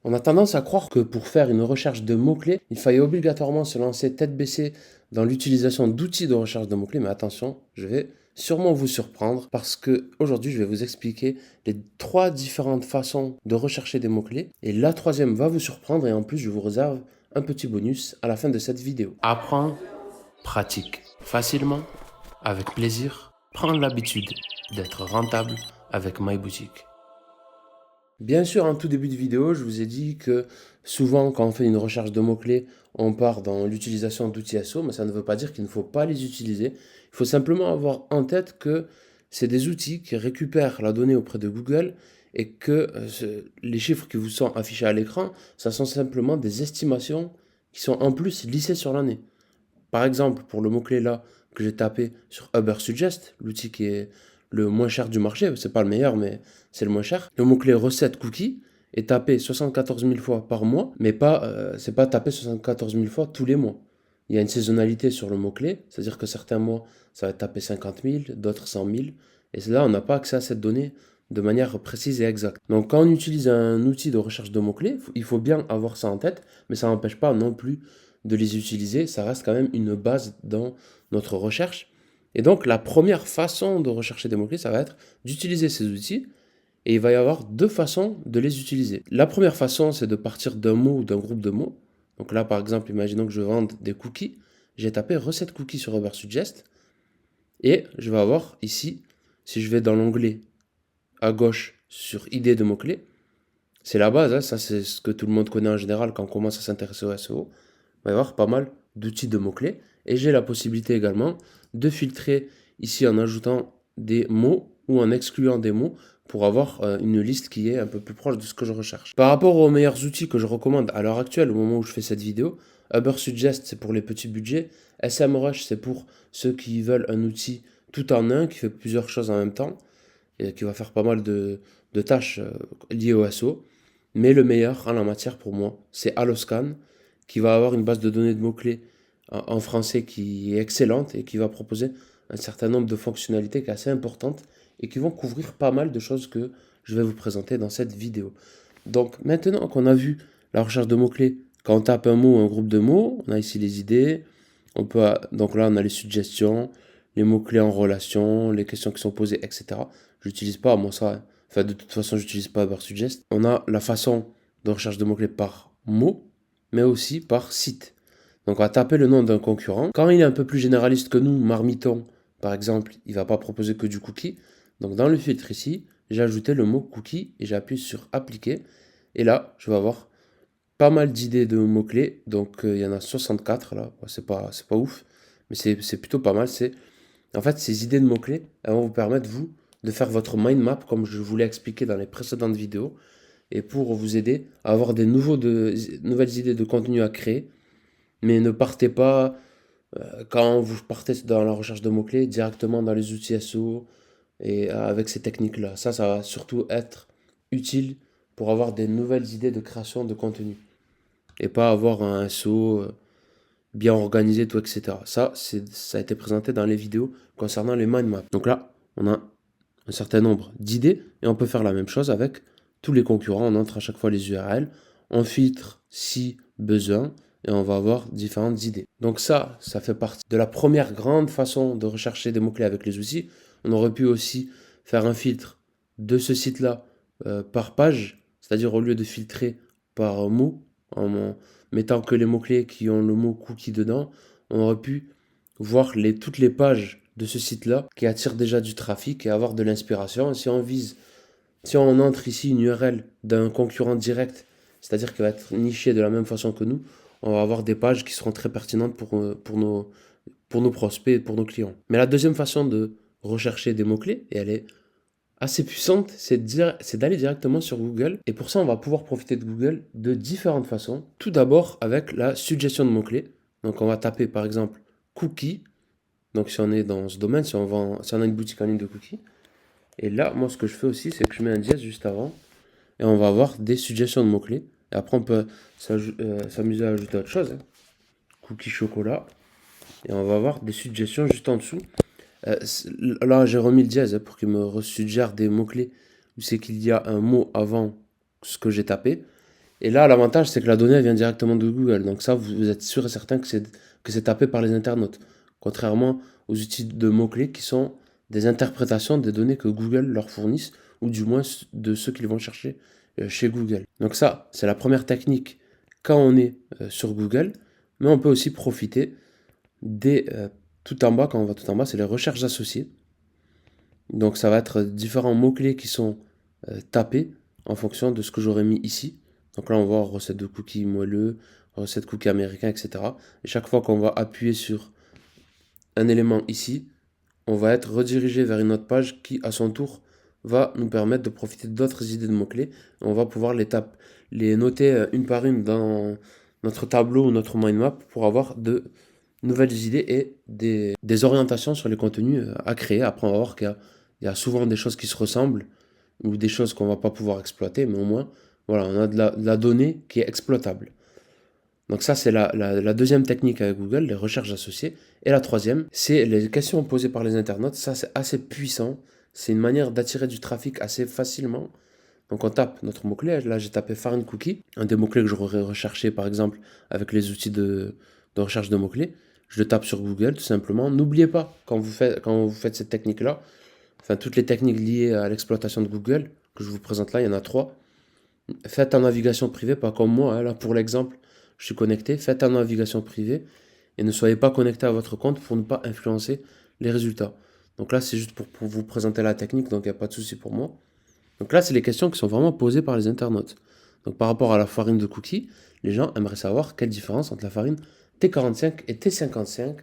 On a tendance à croire que pour faire une recherche de mots-clés, il faille obligatoirement se lancer tête baissée dans l'utilisation d'outils de recherche de mots-clés, mais attention, je vais sûrement vous surprendre parce que aujourd'hui, je vais vous expliquer les 3 différentes façons de rechercher des mots-clés et la troisième va vous surprendre et en plus, je vous réserve un petit bonus à la fin de cette vidéo. Apprends, pratique facilement, avec plaisir, prendre l'habitude d'être rentable avec MyBoutique. Bien sûr, en tout début de vidéo, je vous ai dit que souvent, quand on fait une recherche de mots-clés, on part dans l'utilisation d'outils SEO, mais ça ne veut pas dire qu'il ne faut pas les utiliser. Il faut simplement avoir en tête que c'est des outils qui récupèrent la donnée auprès de Google et que les chiffres qui vous sont affichés à l'écran, ça sont simplement des estimations qui sont en plus lissées sur l'année. Par exemple, pour le mot-clé là que j'ai tapé sur Ubersuggest, l'outil qui est le moins cher du marché, c'est pas le meilleur, mais c'est le moins cher. Le mot-clé recette cookie est tapé 74 000 fois par mois, mais c'est pas tapé 74 000 fois tous les mois. Il y a une saisonnalité sur le mot-clé, c'est-à-dire que certains mois, ça va être tapé 50 000, d'autres 100 000, et là, on n'a pas accès à cette donnée de manière précise et exacte. Donc, quand on utilise un outil de recherche de mots-clés, il faut bien avoir ça en tête, mais ça n'empêche pas non plus de les utiliser, ça reste quand même une base dans notre recherche. Et donc, la première façon de rechercher des mots-clés, ça va être d'utiliser ces outils. Et il va y avoir 2 façons de les utiliser. La première façon, c'est de partir d'un mot ou d'un groupe de mots. Donc là, par exemple, imaginons que je vende des cookies. J'ai tapé recette cookies sur Ubersuggest. Et je vais avoir ici, si je vais dans l'onglet à gauche sur idées de mots-clés, c'est la base, hein, ça c'est ce que tout le monde connaît en général quand on commence à s'intéresser au SEO. Il va y avoir pas mal d'outils de mots-clés. Et j'ai la possibilité également de filtrer ici en ajoutant des mots ou en excluant des mots pour avoir une liste qui est un peu plus proche de ce que je recherche. Par rapport aux meilleurs outils que je recommande à l'heure actuelle, au moment où je fais cette vidéo, Ubersuggest c'est pour les petits budgets, SEMrush c'est pour ceux qui veulent un outil tout en un, qui fait plusieurs choses en même temps, et qui va faire pas mal de tâches liées au SEO. Mais le meilleur en la matière pour moi, c'est Alloscan, qui va avoir une base de données de mots-clés en français qui est excellente et qui va proposer un certain nombre de fonctionnalités qui est assez importantes et qui vont couvrir pas mal de choses que je vais vous présenter dans cette vidéo. Donc maintenant qu'on a vu la recherche de mots-clés, quand on tape un mot ou un groupe de mots, on a ici les idées, donc là on a les suggestions, les mots-clés en relation, les questions qui sont posées, etc. J'utilise pas, moi ça, enfin de toute façon j'utilise pas Ubersuggest. On a la façon de recherche de mots-clés par mot, mais aussi par site. Donc on va taper le nom d'un concurrent. Quand il est un peu plus généraliste que nous, Marmiton, par exemple, il va pas proposer que du cookie. Donc dans le filtre ici, j'ai ajouté le mot cookie et j'appuie sur appliquer. Et là, je vais avoir pas mal d'idées de mots-clés. Donc il y en a 64 là. C'est pas ouf, mais c'est plutôt pas mal. En fait, ces idées de mots-clés, elles vont vous permettre, vous, de faire votre mind map, comme je vous l'ai expliqué dans les précédentes vidéos, et pour vous aider à avoir nouvelles idées de contenu à créer. Mais ne partez pas, quand vous partez dans la recherche de mots-clés, directement dans les outils SEO et avec ces techniques-là. Ça va surtout être utile pour avoir des nouvelles idées de création de contenu. Et pas avoir un SEO bien organisé, tout, etc. Ça a été présenté dans les vidéos concernant les mind maps. Donc là, on a un certain nombre d'idées et on peut faire la même chose avec tous les concurrents. On entre à chaque fois les URL, on filtre si besoin et on va avoir différentes idées. Donc ça fait partie de la première grande façon de rechercher des mots-clés avec les outils. On aurait pu aussi faire un filtre de ce site-là par page, c'est-à-dire au lieu de filtrer par mot, en mettant que les mots-clés qui ont le mot cookie dedans, on aurait pu voir toutes les pages de ce site-là qui attire déjà du trafic et avoir de l'inspiration. Si on entre ici une URL d'un concurrent direct, c'est-à-dire qu'il va être niché de la même façon que nous, on va avoir des pages qui seront très pertinentes pour nos prospects et pour nos clients. Mais la deuxième façon de rechercher des mots-clés, et elle est assez puissante, c'est d'aller directement sur Google. Et pour ça, on va pouvoir profiter de Google de différentes façons. Tout d'abord avec la suggestion de mots-clés. Donc on va taper par exemple cookie. Donc si on est dans ce domaine, si on a une boutique en ligne de cookies. Et là, moi ce que je fais aussi, c'est que je mets un dièse juste avant. Et on va avoir des suggestions de mots-clés. Et après, on peut s'amuser à ajouter autre chose, hein. Cookie chocolat. Et on va avoir des suggestions juste en dessous. Là, j'ai remis le dièse pour qu'il me suggère des mots-clés où c'est qu'il y a un mot avant ce que j'ai tapé. Et là, l'avantage, c'est que la donnée elle vient directement de Google. Donc ça, vous êtes sûr et certain que c'est tapé par les internautes. Contrairement aux outils de mots-clés qui sont des interprétations des données que Google leur fournissent, ou du moins de ceux qu'ils vont chercher chez Google. Donc ça, c'est la première technique quand on est sur Google, mais on peut aussi profiter des tout en bas, quand on va tout en bas, c'est les recherches associées. Donc ça va être différents mots-clés qui sont tapés en fonction de ce que j'aurais mis ici. Donc là, on va voir recette de cookies moelleux, recette cookies américains, etc. Et chaque fois qu'on va appuyer sur un élément ici, on va être redirigé vers une autre page qui, à son tour, va nous permettre de profiter d'autres idées de mots-clés. On va pouvoir les noter une par une dans notre tableau ou notre mind map pour avoir de nouvelles idées et des orientations sur les contenus à créer. Après, on va voir qu'il y a souvent des choses qui se ressemblent ou des choses qu'on va pas pouvoir exploiter, mais au moins, voilà, on a de la donnée qui est exploitable. Donc ça, c'est la deuxième technique avec Google, les recherches associées. Et la troisième, c'est les questions posées par les internautes. Ça, c'est assez puissant. C'est une manière d'attirer du trafic assez facilement. Donc on tape notre mot-clé. Là, j'ai tapé farine cookie, un des mots-clés que j'aurais recherché, par exemple, avec les outils de recherche de mots-clés. Je le tape sur Google, tout simplement. N'oubliez pas, quand vous faites cette technique-là, enfin, toutes les techniques liées à l'exploitation de Google, que je vous présente là, il y en a trois. Faites en navigation privée, pas comme moi, hein, là pour l'exemple, je suis connecté. Faites en navigation privée et ne soyez pas connecté à votre compte pour ne pas influencer les résultats. Donc là, c'est juste pour vous présenter la technique, donc il n'y a pas de souci pour moi. Donc là, c'est les questions qui sont vraiment posées par les internautes. Donc par rapport à la farine de cookies, les gens aimeraient savoir quelle différence entre la farine T45 et T55.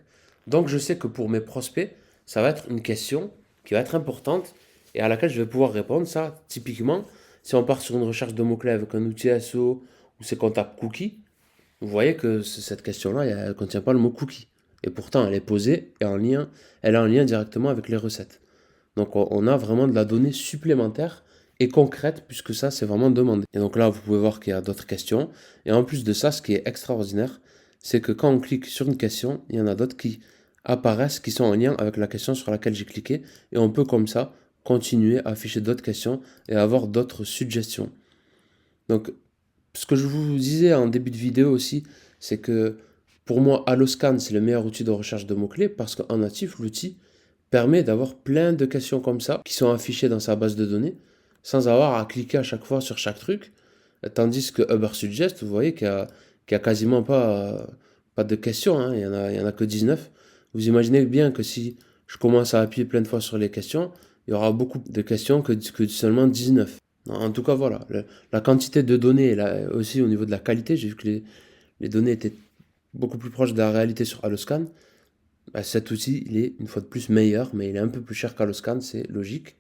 Donc je sais que pour mes prospects, ça va être une question qui va être importante et à laquelle je vais pouvoir répondre. Ça, typiquement, si on part sur une recherche de mots-clés avec un outil SEO où c'est qu'on tape cookie, vous voyez que cette question-là, elle ne contient pas le mot cookie. Et pourtant, elle est posée et elle est en lien directement avec les recettes. Donc on a vraiment de la donnée supplémentaire et concrète puisque ça, c'est vraiment demandé. Et donc là, vous pouvez voir qu'il y a d'autres questions. Et en plus de ça, ce qui est extraordinaire, c'est que quand on clique sur une question, il y en a d'autres qui apparaissent, qui sont en lien avec la question sur laquelle j'ai cliqué. Et on peut comme ça continuer à afficher d'autres questions et avoir d'autres suggestions. Donc, ce que je vous disais en début de vidéo aussi, c'est que pour moi, Alloscan, c'est le meilleur outil de recherche de mots-clés parce qu'en natif, l'outil permet d'avoir plein de questions comme ça qui sont affichées dans sa base de données sans avoir à cliquer à chaque fois sur chaque truc. Tandis que Ubersuggest, vous voyez qu'il y a quasiment pas de questions, hein, il y en a que 19. Vous imaginez bien que si je commence à appuyer plein de fois sur les questions, il y aura beaucoup de questions que seulement 19. En tout cas, voilà, la quantité de données, là, aussi au niveau de la qualité, j'ai vu que les données étaient beaucoup plus proches de la réalité sur Alloscan. Bah, cet outil, il est une fois de plus meilleur, mais il est un peu plus cher qu'Alloscan, c'est logique.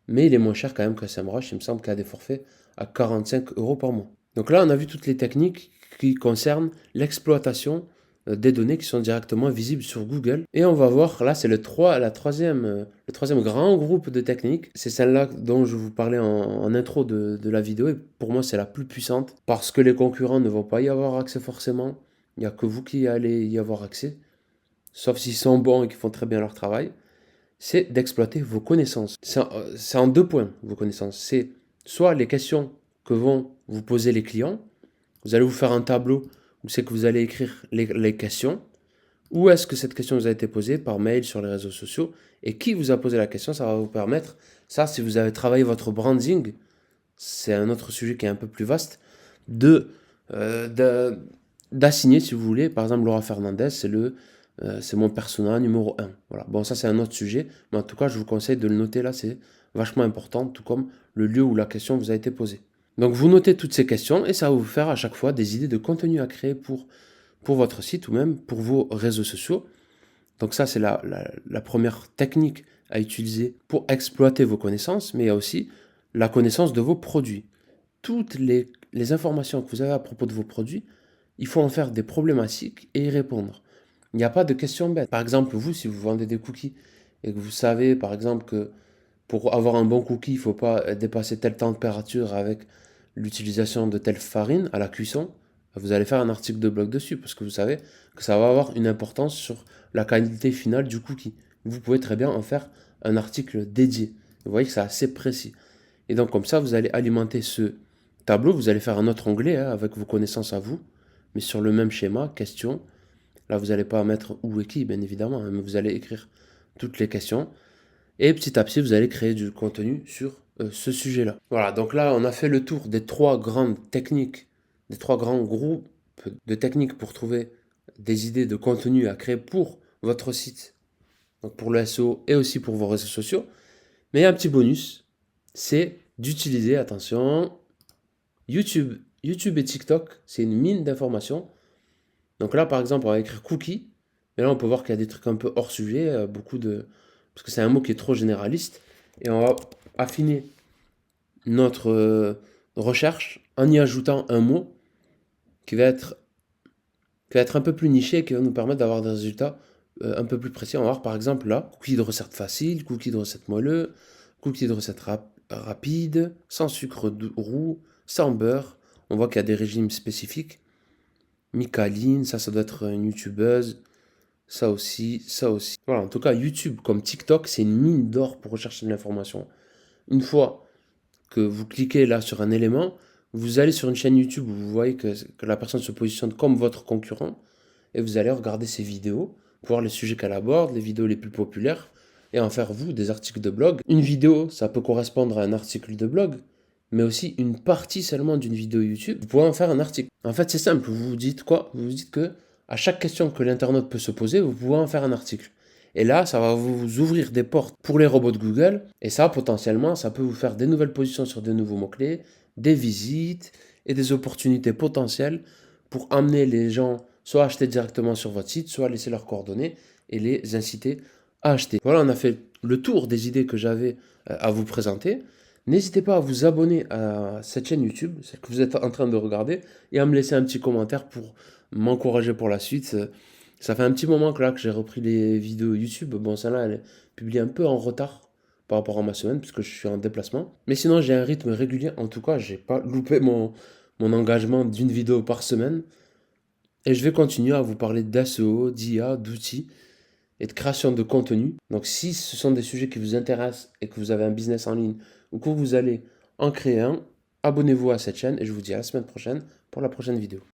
Mais il est moins cher quand même que SEMrush, il me semble qu'il y a des forfaits à 45 euros par mois. Donc là, on a vu toutes les techniques qui concernent l'exploitation des données qui sont directement visibles sur Google. Et on va voir, là c'est le troisième grand groupe de techniques. C'est celle-là dont je vous parlais en intro de la vidéo. Et pour moi, c'est la plus puissante parce que les concurrents ne vont pas y avoir accès forcément. Il n'y a que vous qui allez y avoir accès. Sauf s'ils sont bons et qu'ils font très bien leur travail. C'est d'exploiter vos connaissances. C'est en deux points, vos connaissances. C'est soit les questions que vont vous poser les clients. Vous allez vous faire un tableau où c'est que vous allez écrire les questions. Où est-ce que cette question vous a été posée par mail, sur les réseaux sociaux, et qui vous a posé la question, ça va vous permettre, ça si vous avez travaillé votre branding, c'est un autre sujet qui est un peu plus vaste, d'assigner si vous voulez, par exemple Laura Fernandez, c'est mon persona numéro 1. Voilà. Bon, ça c'est un autre sujet, mais en tout cas je vous conseille de le noter là, c'est vachement important, tout comme le lieu où la question vous a été posée. Donc vous notez toutes ces questions et ça va vous faire à chaque fois des idées de contenu à créer pour votre site ou même pour vos réseaux sociaux. Donc ça, c'est la première technique à utiliser pour exploiter vos connaissances, mais il y a aussi la connaissance de vos produits. Toutes les informations que vous avez à propos de vos produits, il faut en faire des problématiques et y répondre. Il n'y a pas de questions bêtes. Par exemple, vous, si vous vendez des cookies et que vous savez, par exemple, que pour avoir un bon cookie, il ne faut pas dépasser telle température avec l'utilisation de telle farine à la cuisson, vous allez faire un article de blog dessus parce que vous savez que ça va avoir une importance sur la qualité finale du cookie. Vous pouvez très bien en faire un article dédié. Vous voyez que c'est assez précis. Et donc comme ça, vous allez alimenter ce tableau, vous allez faire un autre onglet hein, avec vos connaissances à vous, mais sur le même schéma, questions. Là, vous n'allez pas mettre où et qui, bien évidemment, hein, mais vous allez écrire toutes les questions. Et petit à petit, vous allez créer du contenu sur ce sujet-là. Voilà, donc là, on a fait le tour des trois grandes techniques, des trois grands groupes de techniques pour trouver des idées de contenu à créer pour votre site, donc pour le SEO et aussi pour vos réseaux sociaux. Mais il y a un petit bonus, c'est d'utiliser, attention, YouTube. YouTube et TikTok, c'est une mine d'informations. Donc là, par exemple, on va écrire cookie. Mais là, on peut voir qu'il y a des trucs un peu hors sujet, parce que c'est un mot qui est trop généraliste. Et on va affiner notre recherche en y ajoutant un mot qui va être, qui va être un peu plus niché et qui va nous permettre d'avoir des résultats un peu plus précis. On va voir par exemple là, cookie de recette facile, cookie de recette moelleux, cookie de recette rapide, sans sucre roux, sans beurre. On voit qu'il y a des régimes spécifiques. Micaline, ça doit être une youtubeuse. Ça aussi, ça aussi. Voilà, en tout cas, YouTube comme TikTok, c'est une mine d'or pour rechercher de l'information. Une fois que vous cliquez là sur un élément, vous allez sur une chaîne YouTube où vous voyez que la personne se positionne comme votre concurrent et vous allez regarder ses vidéos, voir les sujets qu'elle aborde, les vidéos les plus populaires et en faire vous des articles de blog. Une vidéo, ça peut correspondre à un article de blog, mais aussi une partie seulement d'une vidéo YouTube, vous pouvez en faire un article. En fait, c'est simple, vous vous dites quoi? Vous vous dites que à chaque question que l'internaute peut se poser, vous pouvez en faire un article. Et là, ça va vous ouvrir des portes pour les robots de Google. Et ça, potentiellement, ça peut vous faire des nouvelles positions sur de nouveaux mots-clés, des visites et des opportunités potentielles pour amener les gens soit à acheter directement sur votre site, soit à laisser leurs coordonnées et les inciter à acheter. Voilà, on a fait le tour des idées que j'avais à vous présenter. N'hésitez pas à vous abonner à cette chaîne YouTube, celle que vous êtes en train de regarder, et à me laisser un petit commentaire pour m'encourager pour la suite. Ça fait un petit moment que j'ai repris les vidéos YouTube. Bon, celle-là, elle est publiée un peu en retard par rapport à ma semaine, puisque je suis en déplacement. Mais sinon, j'ai un rythme régulier. En tout cas, j'ai pas loupé mon engagement d'une vidéo par semaine. Et je vais continuer à vous parler d'SEO, d'IA, d'outils et de création de contenu. Donc si ce sont des sujets qui vous intéressent et que vous avez un business en ligne ou que vous allez en créer un, abonnez-vous à cette chaîne et je vous dis à la semaine prochaine pour la prochaine vidéo.